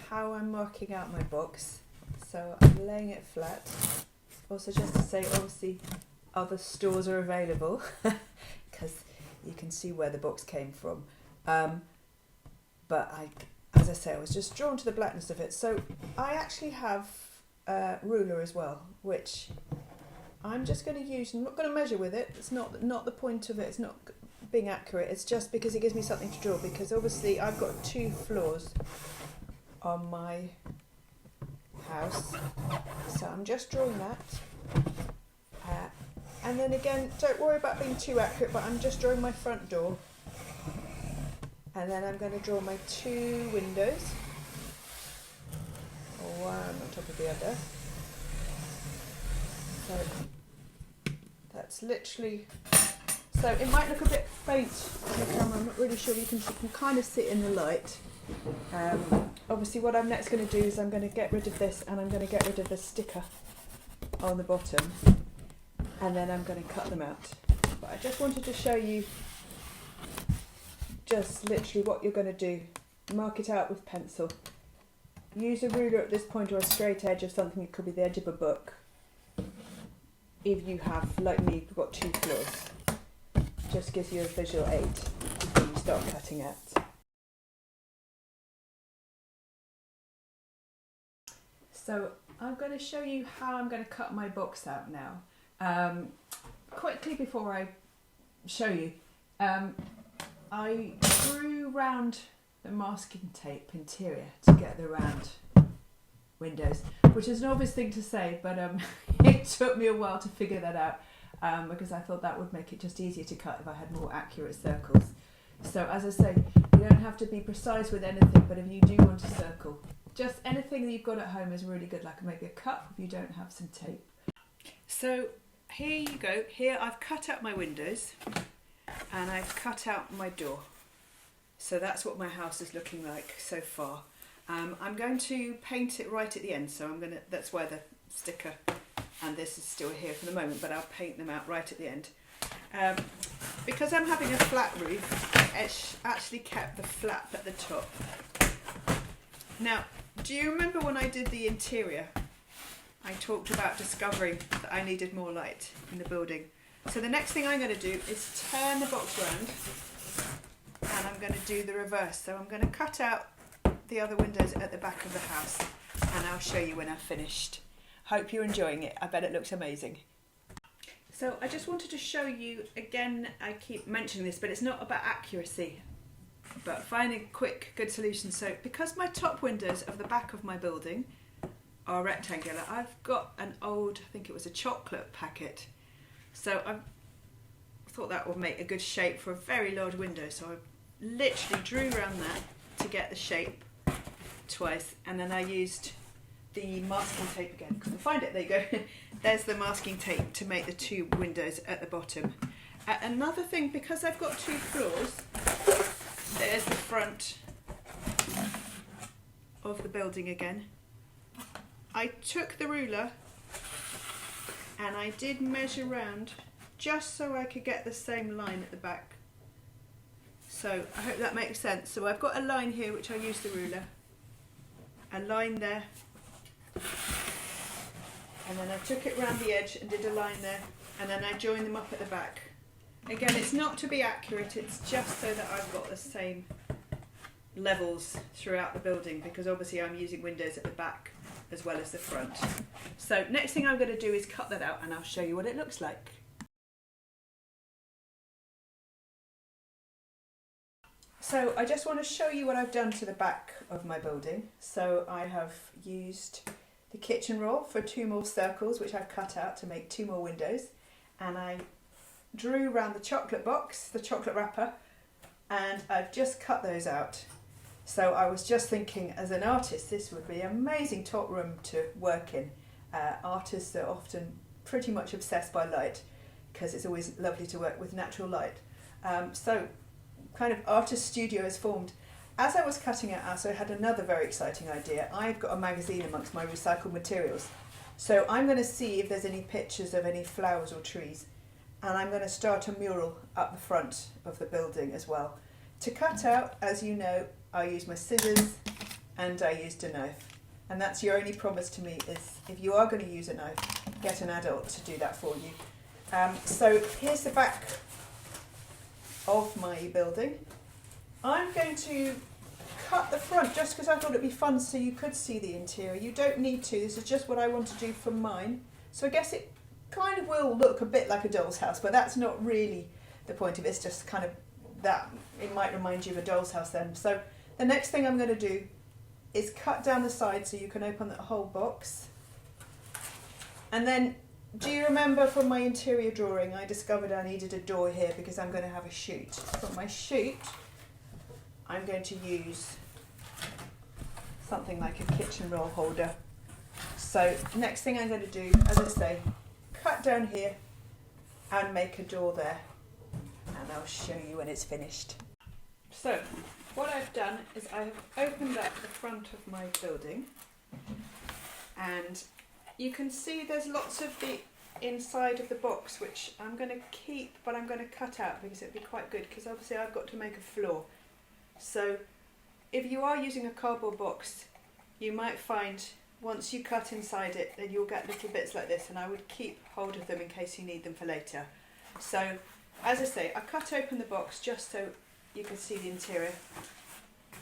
how I'm marking out my box. So I'm laying it flat. Also, just to say, obviously other stores are available because you can see where the box came from. But as I say, I was just drawn to the blackness of it. So I actually have a ruler as well, which I'm just going to use. I'm not going to measure with it. It's not the point of it. It's not being accurate. It's just because it gives me something to draw, because obviously I've got 2 floors on my house. So I'm just drawing that. And then again, don't worry about being too accurate, but I'm just drawing my front door. And then I'm going to draw my 2 windows. One on top of the other. So that's literally... So it might look a bit faint on the camera, I'm not really sure. You can kind of see it in the light. Obviously what I'm next going to do is I'm going to get rid of this, and I'm going to get rid of the sticker on the bottom. And then I'm going to cut them out. But I just wanted to show you just literally what you're going to do. Mark it out with pencil. Use a ruler at this point, or a straight edge of something. It could be the edge of a book. If you have, like me, got 2 floors. Just gives you a visual aid when you start cutting out. So I'm going to show you how I'm going to cut my box out now. Quickly before I show you, I drew round the masking tape interior to get the round windows, which is an obvious thing to say, but it took me a while to figure that out, because I thought that would make it just easier to cut if I had more accurate circles. So as I say, you don't have to be precise with anything, but if you do want to circle, just anything that you've got at home is really good, like maybe a cup if you don't have some tape. So here you go. Here I've cut out my windows and I've cut out my door. So that's what my house is looking like so far. I'm going to paint it right at the end, so that's why the sticker and this is still here for the moment, but I'll paint them out right at the end. Because I'm having a flat roof, it actually kept the flap at the top. Now, do you remember when I did the interior? I talked about discovering that I needed more light in the building. So the next thing I'm going to do is turn the box round, and I'm going to do the reverse. So I'm going to cut out the other windows at the back of the house, and I'll show you when I've finished. Hope you're enjoying it. I bet it looks amazing. So I just wanted to show you, again, I keep mentioning this, but it's not about accuracy, but finding a quick, good solution. So because my top windows of the back of my building are rectangular, I've got an old, I think it was a chocolate packet. So I thought that would make a good shape for a very large window. So I literally drew around that to get the shape twice, and then I used the masking tape again. Couldn't find it, there you go. There's the masking tape to make the 2 windows at the bottom. Another thing, because I've got 2 floors, there's the front of the building again. I took the ruler and I did measure round just so I could get the same line at the back. So I hope that makes sense. So I've got a line here which I used the ruler, a line there, and then I took it round the edge and did a line there, and then I joined them up at the back. Again, it's not to be accurate, it's just so that I've got the same levels throughout the building, because obviously I'm using windows at the back as well as the front. So next thing I'm going to do is cut that out, and I'll show you what it looks like. So I just want to show you what I've done to the back of my building. So I have used the kitchen roll for 2 more circles, which I've cut out to make 2 more windows, and I drew around the chocolate box, the chocolate wrapper, and I've just cut those out. So I was just thinking, as an artist, this would be an amazing top room to work in. Artists are often pretty much obsessed by light, because it's always lovely to work with natural light. So kind of artist studio is formed. As I was cutting it out, so I had another very exciting idea. I've got a magazine amongst my recycled materials. So I'm going to see if there's any pictures of any flowers or trees. And I'm going to start a mural up the front of the building as well. To cut out, as you know, I use my scissors and I used a knife. And that's your only promise to me, is if you are going to use a knife, get an adult to do that for you. So here's the back of my building. I'm going to cut the front just because I thought it'd be fun so you could see the interior. You don't need to, this is just what I want to do for mine. So I guess it kind of will look a bit like a doll's house, but that's not really the point of it. It's just kind of that, it might remind you of a doll's house then. So the next thing I'm going to do is cut down the side so you can open the whole box. And then, do you remember from my interior drawing I discovered I needed a door here because I'm going to have a shoot. For my shoot I'm going to use something like a kitchen roll holder. So next thing I'm going to do, as I say, cut down here and make a door there, and I'll show you when it's finished. So what I've done is I've opened up the front of my building, and you can see there's lots of the inside of the box which I'm going to keep, but I'm going to cut out because it'd be quite good, because obviously I've got to make a floor. So if you are using a cardboard box, you might find once you cut inside it that you'll get little bits like this, and I would keep hold of them in case you need them for later. So as I say, I cut open the box just so you can see the interior,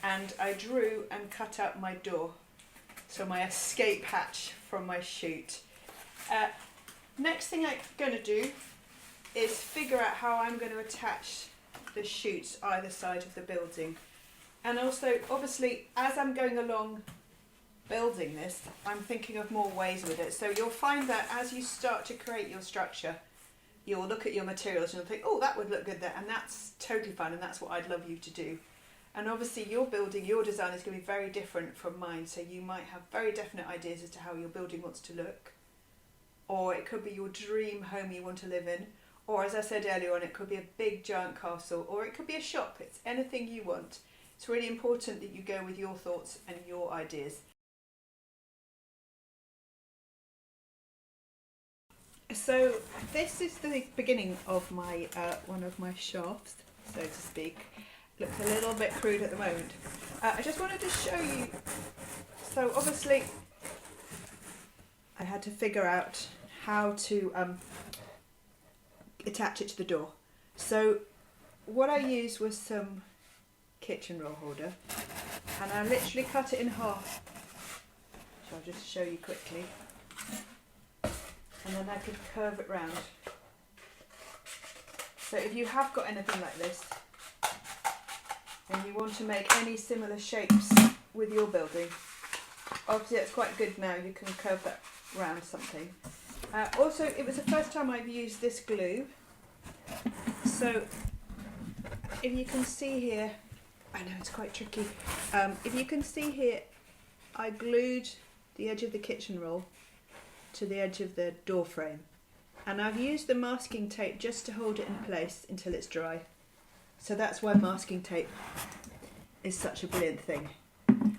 and I drew and cut out my door, so my escape hatch from my shoot. Next thing I'm going to do is figure out how I'm going to attach the shoots either side of the building. And also, obviously, as I'm going along building this, I'm thinking of more ways with it. So you'll find that as you start to create your structure, you'll look at your materials and you'll think, oh, that would look good there. And that's totally fine, and that's what I'd love you to do. And obviously your building, your design is going to be very different from mine. So you might have very definite ideas as to how your building wants to look. Or it could be your dream home you want to live in. Or as I said earlier on, it could be a big giant castle. Or it could be a shop. It's anything you want. It's really important that you go with your thoughts and your ideas. So this is the beginning of my one of my shafts, so to speak. Looks a little bit crude at the moment. I just wanted to show you. So obviously I had to figure out how to attach it to the door. So what I used was some kitchen roll holder, and I literally cut it in half. So I'll just show you quickly. And then I could curve it round. So if you have got anything like this and you want to make any similar shapes with your building, obviously it's quite good now, you can curve that round something. Also, it was the first time I've used this glue. So if you can see here, I know it's quite tricky. If you can see here, I glued the edge of the kitchen roll to the edge of the door frame, and I've used the masking tape just to hold it in place until it's dry. So that's why masking tape is such a brilliant thing.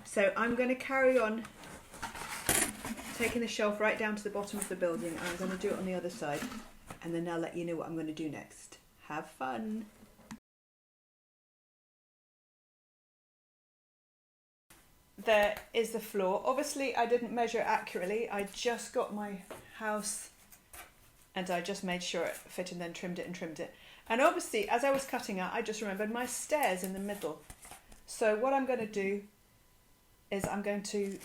So I'm going to carry on taking the shelf right down to the bottom of the building, and I'm going to do it on the other side, and then I'll let you know what I'm going to do next. Have fun! There is the floor. Obviously I didn't measure accurately, I just got my house and I just made sure it fit and then trimmed it and trimmed it. And obviously as I was cutting out, I just remembered my stairs in the middle. So what I'm going to do is I'm going to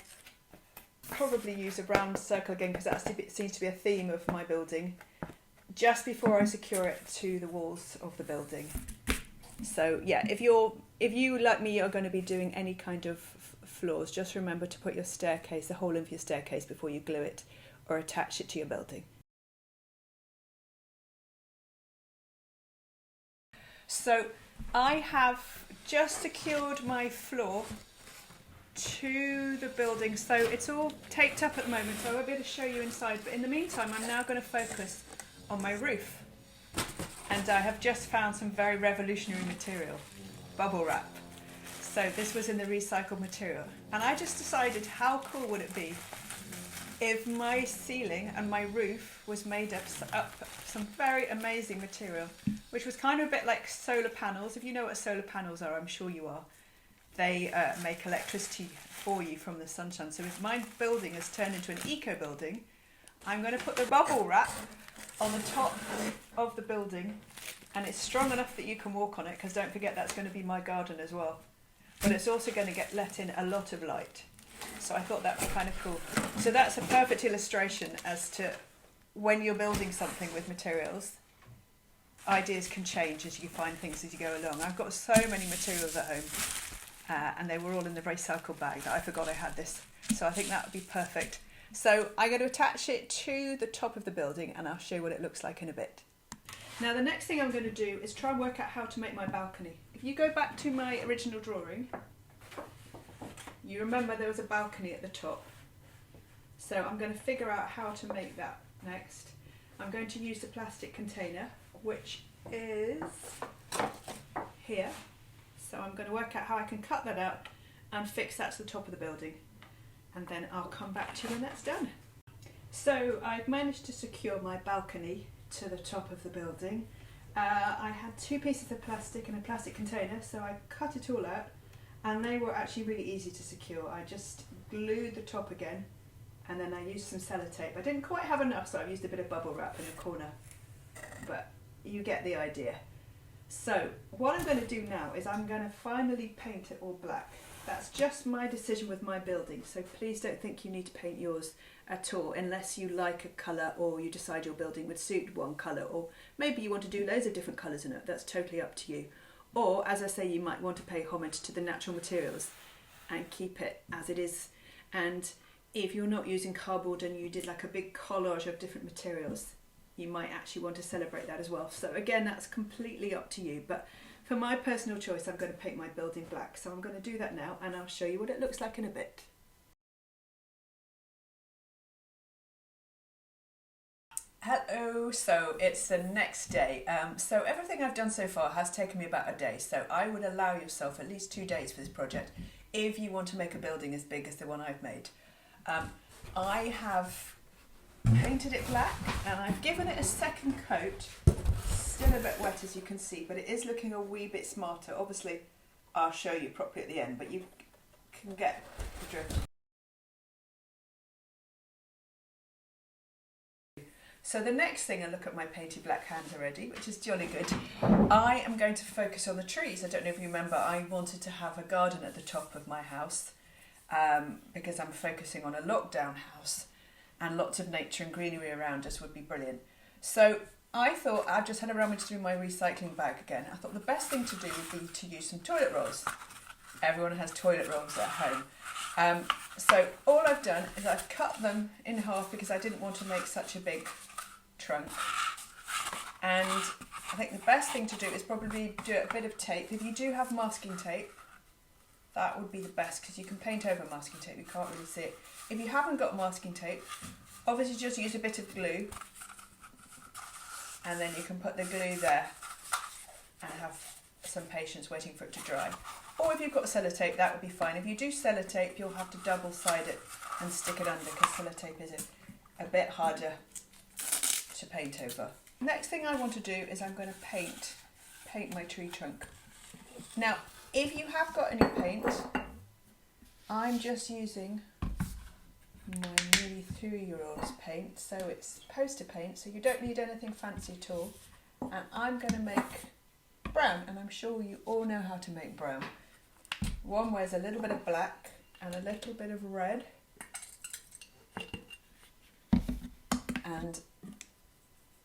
probably use a round circle again, because that seems to be a theme of my building, just before I secure it to the walls of the building. So yeah, if you like me are going to be doing any kind of floors, just remember to put your staircase, the hole in for your staircase, before you glue it or attach it to your building. So I have just secured my floor to the building, so it's all taped up at the moment, so I won't be able to show you inside, but in the meantime I'm now going to focus on my roof. And I have just found some very revolutionary material, bubble wrap. So this was in the recycled material, and I just decided how cool would it be if my ceiling and my roof was made up some very amazing material, which was kind of a bit like solar panels. If you know what solar panels are, I'm sure you are. they make electricity for you from the sunshine. So if my building has turned into an eco building, I'm going to put the bubble wrap on the top of the building, and it's strong enough that you can walk on it, because don't forget that's going to be my garden as well. But it's also going to let in a lot of light. So I thought that'd be kind of cool. So that's a perfect illustration as to when you're building something with materials, ideas can change as you find things as you go along. I've got so many materials at home, and they were all in the recycle bag that I forgot I had this. So I think that would be perfect. So I'm going to attach it to the top of the building, and I'll show you what it looks like in a bit. Now the next thing I'm going to do is try and work out how to make my balcony. If you go back to my original drawing, you remember there was a balcony at the top. So I'm going to figure out how to make that next. I'm going to use the plastic container, which is here. So I'm going to work out how I can cut that out and fix that to the top of the building. And then I'll come back to you when that's done. So I've managed to secure my balcony to the top of the building. I had 2 pieces of plastic and a plastic container, so I cut it all out, and they were actually really easy to secure. I just glued the top again, and then I used some sellotape. I didn't quite have enough, so I've used a bit of bubble wrap in the corner, but you get the idea. So what I'm going to do now is I'm going to finally paint it all black. That's just my decision with my building, so please don't think you need to paint yours at all unless you like a colour, or you decide your building would suit one colour, or maybe you want to do loads of different colours in it. That's totally up to you. Or, as I say, you might want to pay homage to the natural materials and keep it as it is. And if you're not using cardboard and you did like a big collage of different materials, you might actually want to celebrate that as well. So again, that's completely up to you. But for my personal choice, I'm going to paint my building black. So I'm going to do that now, and I'll show you what it looks like in a bit. Hello, so it's the next day. So everything I've done so far has taken me about a day. So I would allow yourself at least 2 days for this project if you want to make a building as big as the one I've made. I have painted it black, and I've given it a second coat. Still a bit wet, as you can see, but it is looking a wee bit smarter. Obviously, I'll show you properly at the end, but you can get the drift. So the next thing, I look at my painted black hands already, which is jolly good. I am going to focus on the trees. I don't know if you remember, I wanted to have a garden at the top of my house because I'm focusing on a lockdown house, and lots of nature and greenery around us would be brilliant. So I thought, I just had a rummage through my recycling bag again. I thought the best thing to do would be to use some toilet rolls. Everyone has toilet rolls at home. So all I've done is I've cut them in half because I didn't want to make such a big trunk. And I think the best thing to do is probably do a bit of tape. If you do have masking tape, that would be the best, because you can paint over masking tape, you can't really see it. If you haven't got masking tape, obviously just use a bit of glue, and then you can put the glue there and have some patience waiting for it to dry. Or if you've got sellotape, that would be fine. If you do sellotape, you'll have to double side it and stick it under, because sellotape is a bit harder to paint over. Next thing I want to do is I'm going to paint my tree trunk. Now, if you have got any paint, I'm just using my nearly 3-year-old's paint, so it's poster paint, so you don't need anything fancy at all. And I'm going to make brown, and I'm sure you all know how to make brown. One wears a little bit of black and a little bit of red, and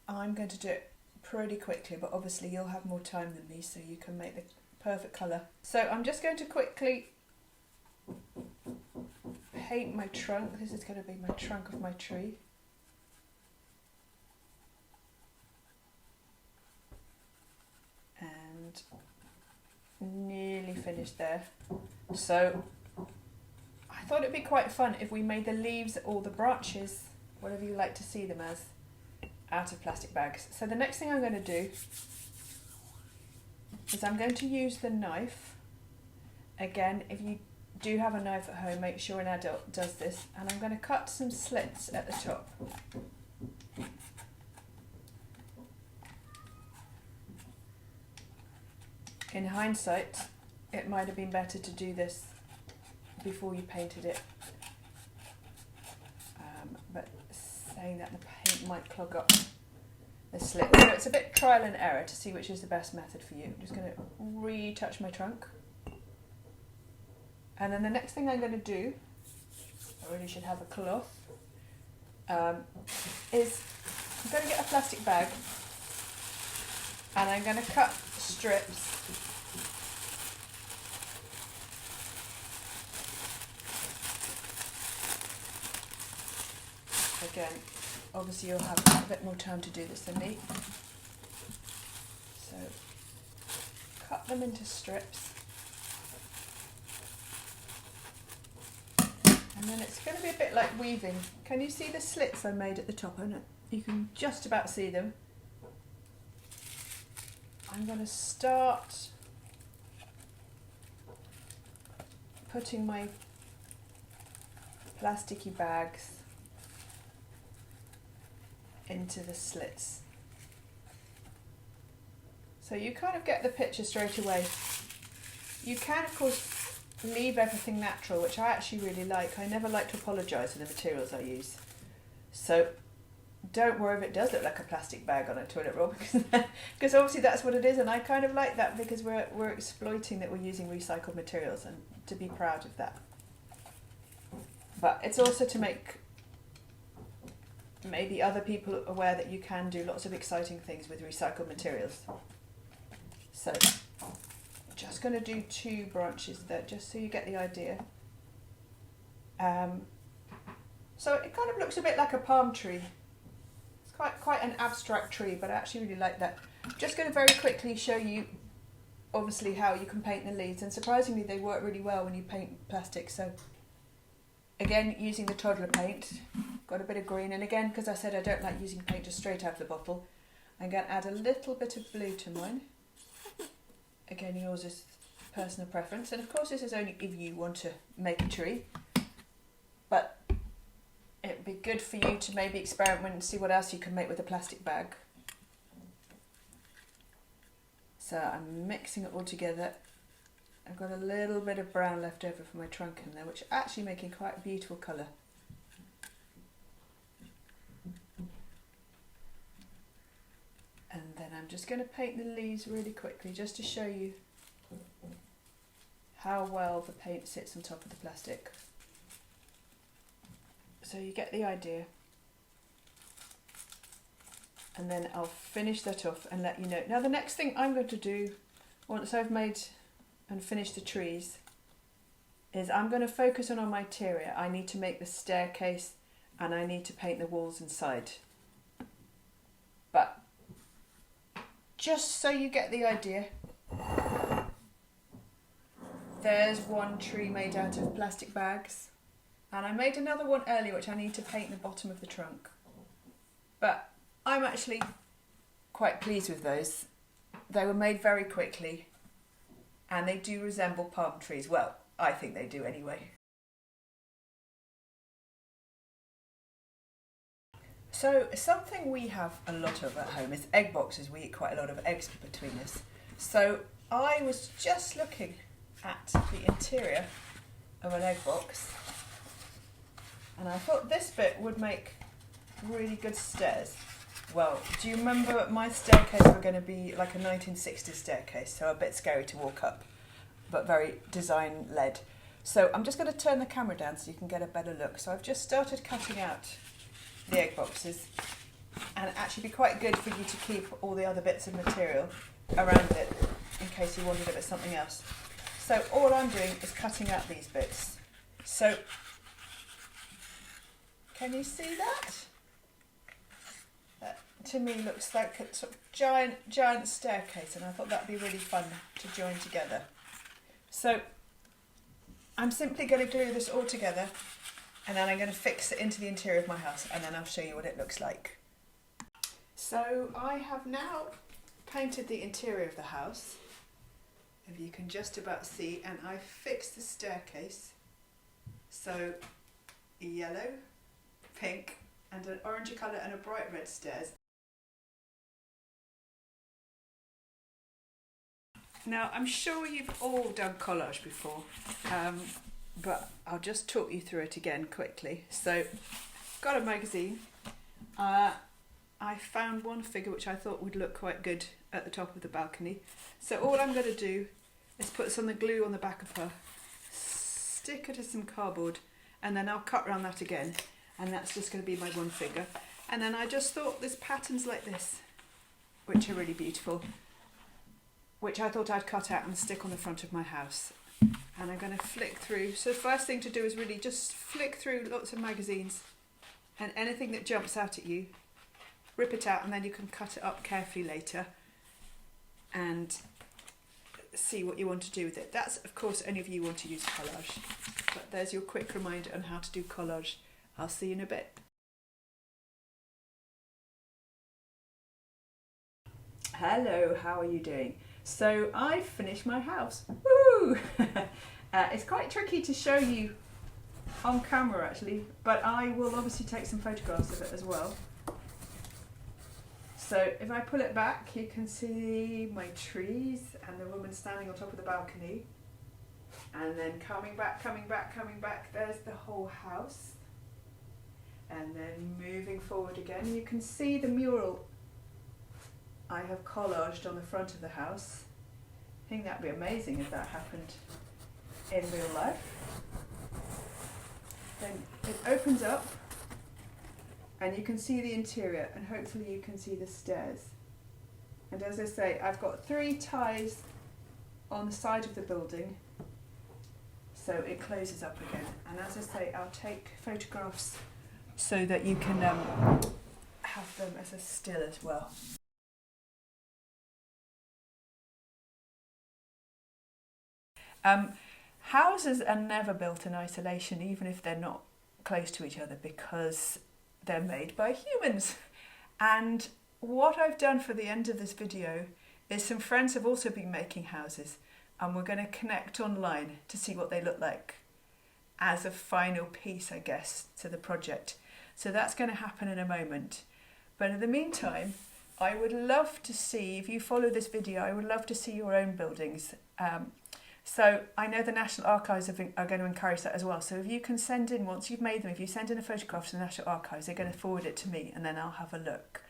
I'm going to do it pretty quickly, but obviously you'll have more time than me, so you can make the perfect colour. So I'm just going to quickly paint my trunk. This is going to be my trunk of my tree. And nearly finished there. So I thought it'd be quite fun if we made the leaves or the branches, whatever you like to see them as, out of plastic bags. So the next thing I'm going to do is I'm going to use the knife. Again, if you do have a knife at home, make sure an adult does this. And I'm going to cut some slits at the top. In hindsight, it might have been better to do this before you painted it. But saying that, the paint might clog up the slit. So it's a bit trial and error to see which is the best method for you. I'm just going to retouch my trunk. And then the next thing I'm going to do, I really should have a cloth, is I'm going to get a plastic bag and I'm going to cut strips again. Obviously you'll have a bit more time to do this than me. So cut them into strips. And then it's going to be a bit like weaving. Can you see the slits I made at the top? And you can just about see them. I'm going to start putting my plasticky bags into the slits. So you kind of get the picture straight away. You can of course leave everything natural, which I actually really like. I never like to apologise for the materials I use. So don't worry if it does look like a plastic bag on a toilet roll, because obviously that's what it is, and I kind of like that because we're exploiting that we're using recycled materials, and to be proud of that. But it's also to make maybe other people aware that you can do lots of exciting things with recycled materials. So just going to do 2 branches there, just so you get the idea. So it kind of looks a bit like a palm tree. It's quite an abstract tree, but I actually really like that. I'm just going to very quickly show you, obviously, how you can paint the leaves, and surprisingly they work really well when you paint plastic. So again, using the toddler paint, got a bit of green, and again, because I said I don't like using paint just straight out of the bottle, I'm going to add a little bit of blue to mine. Again, yours is personal preference, and of course this is only if you want to make a tree, but it'd be good for you to maybe experiment and see what else you can make with a plastic bag. So I'm mixing it all together. I've got a little bit of brown left over from my trunk in there, which is actually making quite a beautiful colour. And then I'm just going to paint the leaves really quickly, just to show you how well the paint sits on top of the plastic. So you get the idea. And then I'll finish that off and let you know. Now the next thing I'm going to do, once I've made and finished the trees, is I'm going to focus on my interior. I need to make the staircase and I need to paint the walls inside. But just so you get the idea, there's one tree made out of plastic bags, and I made another one earlier which I need to paint the bottom of the trunk. But I'm actually quite pleased with those. They were made very quickly and they do resemble palm trees. Well, I think they do anyway. So something we have a lot of at home is egg boxes. We eat quite a lot of eggs between us. So I was just looking at the interior of an egg box, and I thought this bit would make really good stairs. Well, do you remember my staircase were going to be like a 1960s staircase, so a bit scary to walk up, but very design led. So I'm just going to turn the camera down so you can get a better look. So I've just started cutting out the egg boxes, and it'd actually be quite good for you to keep all the other bits of material around it in case you wanted it as something else. So all I'm doing is cutting out these bits. So can you see that? That to me looks like a sort of giant staircase, and I thought that'd be really fun to join together. So I'm simply going to glue this all together, and then I'm going to fix it into the interior of my house, and then I'll show you what it looks like. So I have now painted the interior of the house, if you can just about see, and I fixed the staircase. So yellow, pink, and an orangey colour and a bright red stairs. Now, I'm sure you've all done collage before, but I'll just talk you through it again quickly. So, got a magazine. I found one figure which I thought would look quite good at the top of the balcony. So all I'm going to do is put some of the glue on the back of her, stick it to some cardboard, and then I'll cut around that again. And that's just going to be my one figure. And then I just thought there's patterns like this, which are really beautiful, which I thought I'd cut out and stick on the front of my house. And I'm going to flick through. So the first thing to do is really just flick through lots of magazines, and anything that jumps out at you, rip it out, and then you can cut it up carefully later and see what you want to do with it. That's, of course, only if you want to use collage. But there's your quick reminder on how to do collage. I'll see you in a bit. Hello, how are you doing? So I finished my house. Woo! It's quite tricky to show you on camera actually, but I will obviously take some photographs of it as well. So if I pull it back, you can see my trees and the woman standing on top of the balcony. And then coming back, there's the whole house. And then moving forward again, you can see the mural I have collaged on the front of the house. I think that'd be amazing if that happened in real life. Then it opens up and you can see the interior, and hopefully you can see the stairs. And as I say, I've got 3 ties on the side of the building, so it closes up again. And as I say, I'll take photographs so that you can have them as a still as well. Houses are never built in isolation, even if they're not close to each other, because they're made by humans. And what I've done for the end of this video is some friends have also been making houses, and we're going to connect online to see what they look like as a final piece, I guess, to the project. So that's going to happen in a moment. But in the meantime, I would love to see, if you follow this video, I would love to see your own buildings. So I know the National Archives are going to encourage that as well. So if you can send in, once you've made them, if you send in a photograph to the National Archives, they're going to forward it to me and then I'll have a look.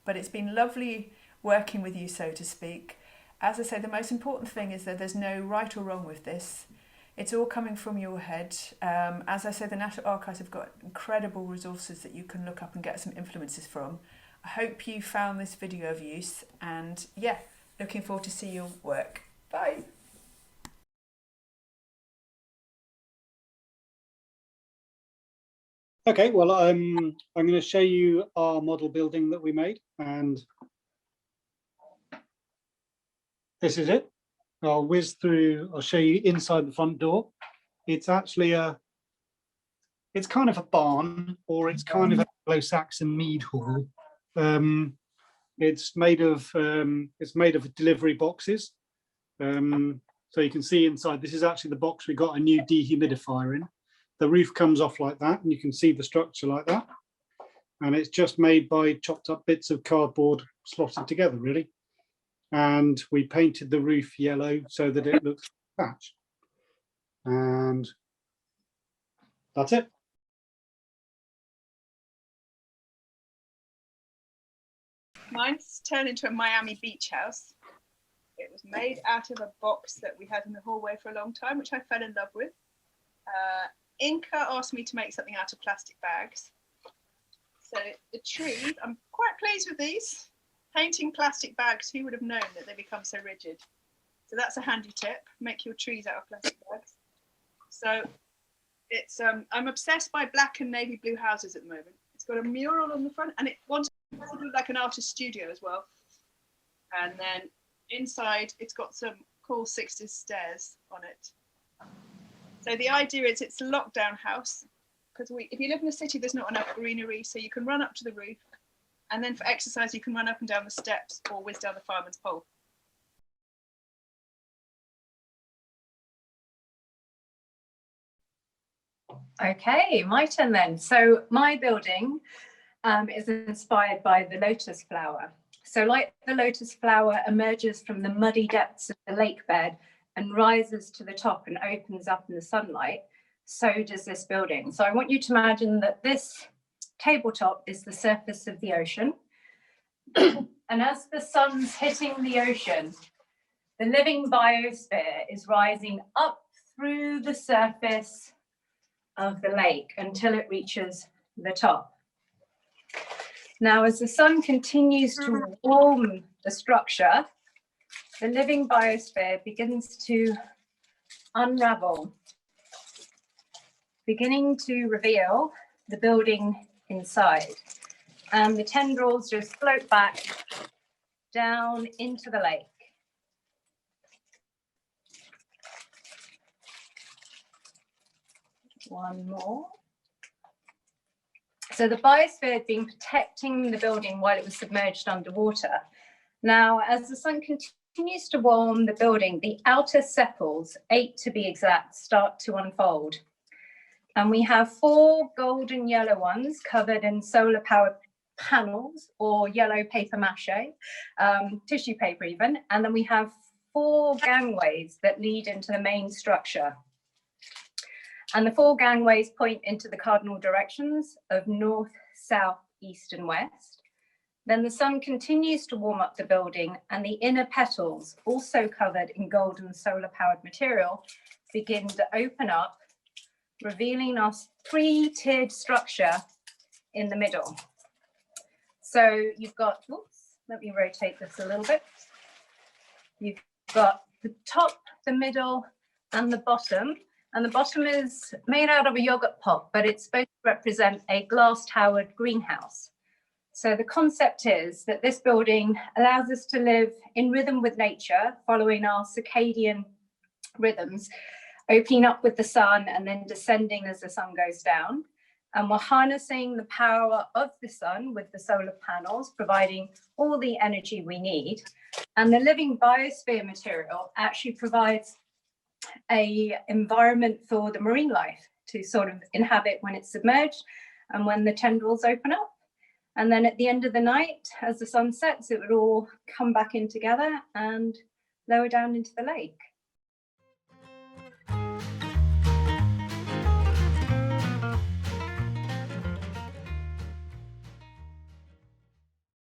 But it's been lovely working with you, so to speak. As I say, the most important thing is that there's no right or wrong with this. It's all coming from your head. As I said, the National Archives have got incredible resources that you can look up and get some influences from. I hope you found this video of use, and yeah, looking forward to see your work. Bye. Okay, well, I'm going to show you our model building that we made, and this is it. I'll whiz through, I'll show you inside the front door. It's actually it's kind of a barn, or it's kind of a Anglo-Saxon mead hall. It's made of delivery boxes. So you can see inside, this is actually the box we got a new dehumidifier in. The roof comes off like that, and you can see the structure like that. And it's just made by chopped up bits of cardboard slotted together, really. And we painted the roof yellow so that it looks like thatch. And that's it. Mine's turned into a Miami beach house. It was made out of a box that we had in the hallway for a long time, which I fell in love with. Inca asked me to make something out of plastic bags. So the trees, I'm quite pleased with these. Painting plastic bags, who would have known that they become so rigid? So that's a handy tip, make your trees out of plastic bags. So it's, I'm obsessed by black and navy blue houses at the moment. It's got a mural on the front, and it wants to look like an artist studio as well. And then inside, it's got some cool 60s stairs on it. So the idea is it's a lockdown house, because if you live in a city, there's not enough greenery, so you can run up to the roof, and then for exercise, you can run up and down the steps or whiz down the fireman's pole. Okay, my turn then. So my building is inspired by the lotus flower. So like the lotus flower emerges from the muddy depths of the lake bed and rises to the top and opens up in the sunlight, so does this building. So I want you to imagine that this tabletop is the surface of the ocean. And as the sun's hitting the ocean, the living biosphere is rising up through the surface of the lake until it reaches the top. Now, as the sun continues to warm the structure, the living biosphere begins to unravel, beginning to reveal the building inside. And the tendrils just float back down into the lake. One more. So the biosphere had been protecting the building while it was submerged underwater. Now, as the sun continues to warm the building, the outer sepals, 8 to be exact, start to unfold. And we have 4 golden yellow ones covered in solar powered panels or yellow paper mache, tissue paper even. And then we have 4 gangways that lead into the main structure. And the 4 gangways point into the cardinal directions of north, south, east, and west. Then the sun continues to warm up the building, and the inner petals, also covered in golden solar-powered material, begin to open up, revealing our 3-tiered structure in the middle. So you've got, oops, let me rotate this a little bit. You've got the top, the middle, and the bottom. And the bottom is made out of a yogurt pot, but it's supposed to represent a glass-towered greenhouse. So the concept is that this building allows us to live in rhythm with nature, following our circadian rhythms, opening up with the sun and then descending as the sun goes down. And we're harnessing the power of the sun with the solar panels, providing all the energy we need. And the living biosphere material actually provides an environment for the marine life to sort of inhabit when it's submerged and when the tendrils open up. And then at the end of the night, as the sun sets, it would all come back in together and lower down into the lake.